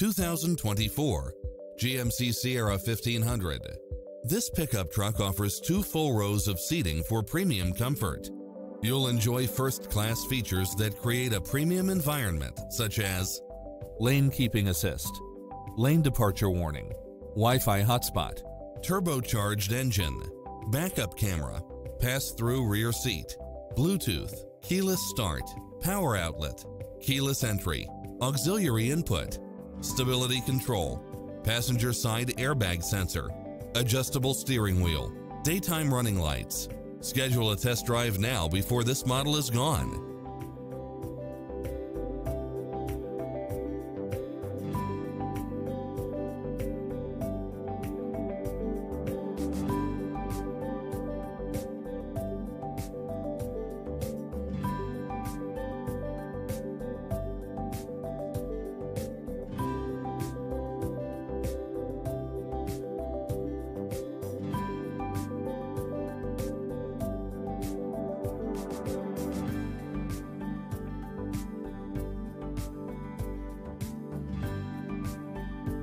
2024 GMC Sierra 1500. This pickup truck offers 2 full rows of seating for premium comfort. You'll enjoy first-class features that create a premium environment, such as lane keeping assist, lane departure warning, Wi-Fi hotspot, turbocharged engine, backup camera, pass-through rear seat, Bluetooth, keyless start, power outlet, keyless entry, auxiliary input, stability control, passenger side airbag sensor, adjustable steering wheel, daytime running lights. Schedule a test drive now before this model is gone.